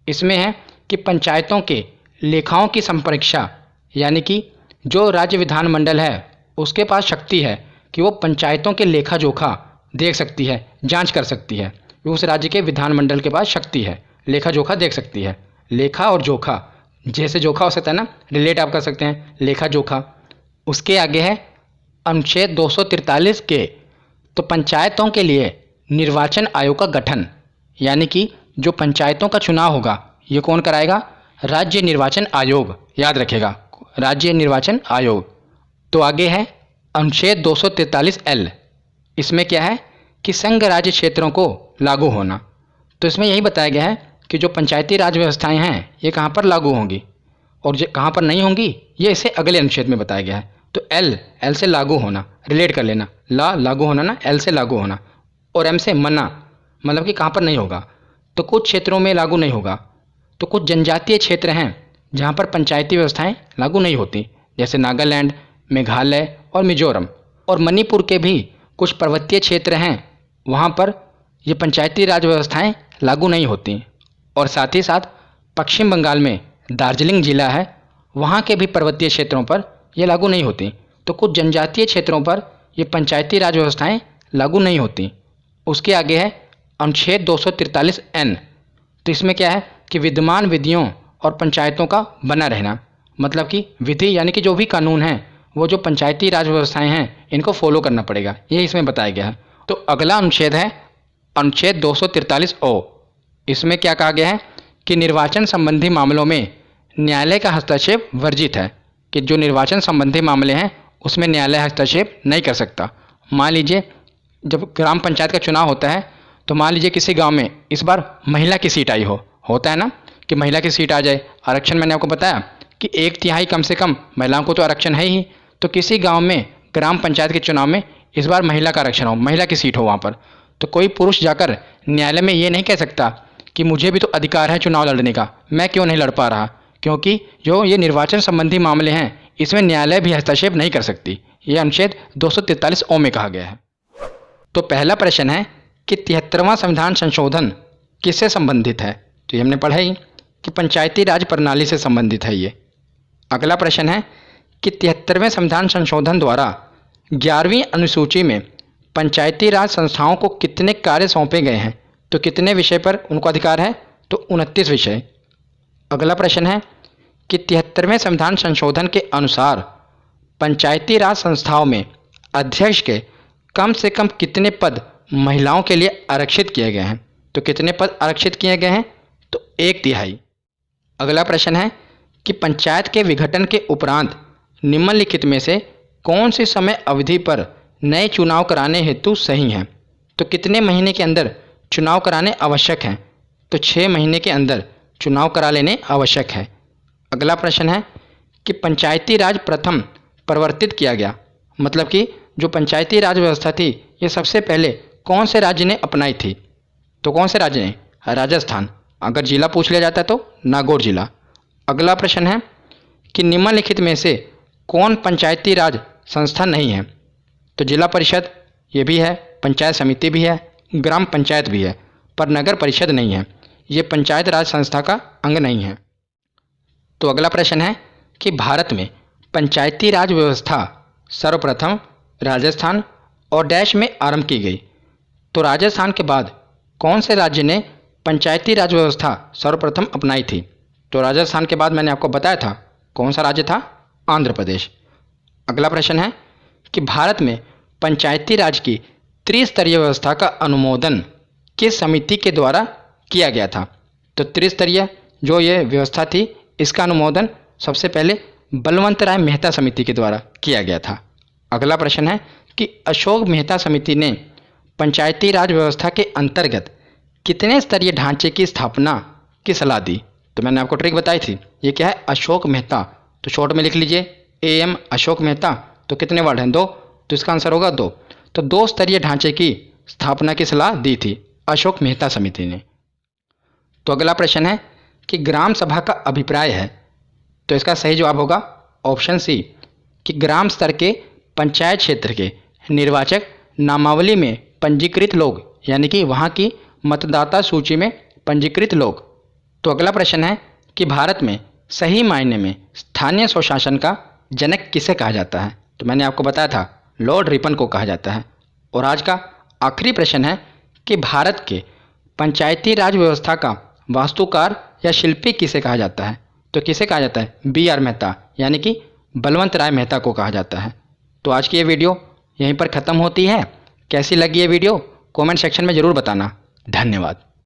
इसमें है कि पंचायतों के लेखाओं की संपरीक्षा, यानी कि जो राज्य विधानमंडल है उसके पास शक्ति है कि वो पंचायतों के लेखा जोखा देख सकती है, जांच कर सकती है। उस राज्य के विधानमंडल के पास शक्ति है, लेखा जोखा देख सकती है। लेखा और जोखा, जैसे जोखा हो सकता है ना, रिलेट आप कर सकते हैं लेखा जोखा। उसके आगे है अनुच्छेद 243K, तो पंचायतों के लिए निर्वाचन आयोग का गठन, यानी कि जो पंचायतों का चुनाव होगा ये कौन कराएगा? राज्य निर्वाचन आयोग, याद रखेगा राज्य निर्वाचन आयोग। तो आगे है अनुच्छेद 243L, इसमें क्या है कि संघ राज्य क्षेत्रों को लागू होना। तो इसमें यही बताया गया है कि जो पंचायती राज व्यवस्थाएं हैं ये कहाँ पर लागू होंगी और कहाँ पर नहीं होंगी, ये इसे अगले अनुच्छेद में बताया गया है। तो एल से लागू होना, रिलेट कर लेना, लागू होना ना, एल से लागू होना, और एम से मना, मतलब कि कहाँ पर नहीं होगा। तो कुछ क्षेत्रों में लागू नहीं होगा। तो कुछ जनजातीय क्षेत्र हैं जहाँ पर पंचायती व्यवस्थाएं लागू नहीं होती, जैसे नागालैंड, मेघालय और मिजोरम। और मणिपुर के भी कुछ पर्वतीय क्षेत्र हैं, वहाँ पर ये पंचायती राज व्यवस्थाएं लागू नहीं होती। और साथ ही साथ पश्चिम बंगाल में दार्जिलिंग जिला है, वहाँ के भी पर्वतीय क्षेत्रों पर ये लागू नहीं होती। तो कुछ जनजातीय क्षेत्रों पर ये पंचायती राज व्यवस्थाएं लागू नहीं होती। उसके आगे है अनुच्छेद 243N, तो इसमें क्या है कि विद्यमान विधियों और पंचायतों का बना रहना, मतलब कि विधि यानी कि जो भी कानून है वो जो पंचायती राज व्यवस्थाएं हैं इनको फॉलो करना पड़ेगा, ये इसमें बताया गया है। तो अगला अनुच्छेद है अनुच्छेद 243O, इसमें क्या कहा गया है कि निर्वाचन संबंधी मामलों में न्यायालय का हस्तक्षेप वर्जित है, कि जो निर्वाचन संबंधी मामले हैं उसमें न्यायालय हस्तक्षेप नहीं कर सकता। मान लीजिए जब ग्राम पंचायत का चुनाव होता है, तो मान लीजिए किसी गांव में इस बार महिला की सीट आई होता है ना कि महिला की सीट आ जाए। आरक्षण मैंने आपको बताया कि 1/3 कम से कम महिलाओं को तो आरक्षण है ही। तो किसी गांव में ग्राम पंचायत के चुनाव में इस बार महिला का आरक्षण हो, महिला की सीट हो वहाँ पर, तो कोई पुरुष जाकर न्यायालय में ये नहीं कह सकता कि मुझे भी तो अधिकार है चुनाव लड़ने का, मैं क्यों नहीं लड़ पा रहा, क्योंकि जो ये निर्वाचन संबंधी मामले हैं इसमें न्यायालय भी हस्तक्षेप नहीं कर सकती। ये अनुच्छेद 243O में कहा गया है। तो पहला प्रश्न है कि 73वां संविधान संशोधन किससे संबंधित है? तो ये हमने पढ़ा ही कि पंचायती राज प्रणाली से संबंधित है ये। अगला प्रश्न है कि 73वें संविधान संशोधन द्वारा 11वीं अनुसूची में पंचायती राज संस्थाओं को कितने कार्य सौंपे गए हैं? तो कितने विषय पर उनको अधिकार है? तो 29 विषय। अगला प्रश्न है कि 73वें संविधान संशोधन के अनुसार पंचायती राज संस्थाओं में अध्यक्ष के कम से कम कितने पद महिलाओं के लिए आरक्षित किए गए हैं? तो कितने पद आरक्षित किए गए हैं? तो 1/3। अगला प्रश्न है कि पंचायत के विघटन के उपरांत निम्नलिखित में से कौन सी समय अवधि पर नए चुनाव कराने हेतु सही हैं? तो कितने महीने के अंदर चुनाव कराने आवश्यक हैं? तो 6 महीने के अंदर चुनाव करा लेने आवश्यक है। अगला प्रश्न है कि पंचायती राज प्रथम परिवर्तित किया गया, मतलब कि जो पंचायती राज व्यवस्था थी ये सबसे पहले कौन से राज्य ने अपनाई थी? तो कौन से राज्य ने? राजस्थान। अगर जिला पूछ लिया जाता है तो नागौर जिला। अगला प्रश्न है कि निम्नलिखित में से कौन पंचायती राज संस्था नहीं है? तो जिला परिषद ये भी है, पंचायत समिति भी है, ग्राम पंचायत भी है, पर नगर परिषद नहीं है। ये पंचायत राज संस्था का अंग नहीं है। तो अगला प्रश्न है कि भारत में पंचायती राज व्यवस्था सर्वप्रथम राजस्थान और डैश में आरंभ की गई। तो राजस्थान के बाद कौन से राज्य ने पंचायती राज व्यवस्था सर्वप्रथम अपनाई थी? तो राजस्थान के बाद मैंने आपको बताया था कौन सा राज्य था? आंध्र प्रदेश। अगला प्रश्न है कि भारत में पंचायती राज की त्रिस्तरीय व्यवस्था का अनुमोदन किस समिति के द्वारा किया गया था? तो त्रिस्तरीय जो ये व्यवस्था थी इसका अनुमोदन सबसे पहले बलवंत राय मेहता समिति के द्वारा किया गया था। अगला प्रश्न है कि अशोक मेहता समिति ने पंचायती राज व्यवस्था के अंतर्गत कितने स्तरीय ढांचे की स्थापना की सलाह दी? तो मैंने आपको ट्रिक बताई थी। ये क्या है? अशोक मेहता। तो शॉर्ट में लिख लीजिए AM अशोक मेहता। तो कितने वर्ड हैं? 2। तो इसका आंसर होगा 2। तो 2 स्तरीय ढांचे की स्थापना की सलाह दी थी अशोक मेहता समिति ने। तो अगला प्रश्न है कि ग्राम सभा का अभिप्राय है। तो इसका सही जवाब होगा ऑप्शन सी कि ग्राम स्तर के पंचायत क्षेत्र के निर्वाचक नामावली में पंजीकृत लोग, यानी कि वहाँ की मतदाता सूची में पंजीकृत लोग। तो अगला प्रश्न है कि भारत में सही मायने में स्थानीय स्वशासन का जनक किसे कहा जाता है? तो मैंने आपको बताया था लॉर्ड रिपन को कहा जाता है। और आज का आखिरी प्रश्न है कि भारत के पंचायती राज व्यवस्था का वास्तुकार या शिल्पी किसे कहा जाता है? तो किसे कहा जाता है? BR मेहता, यानी कि बलवंत राय मेहता को कहा जाता है। तो आज की ये वीडियो यहीं पर ख़त्म होती है। कैसी लगी ये वीडियो कमेंट सेक्शन में ज़रूर बताना। धन्यवाद।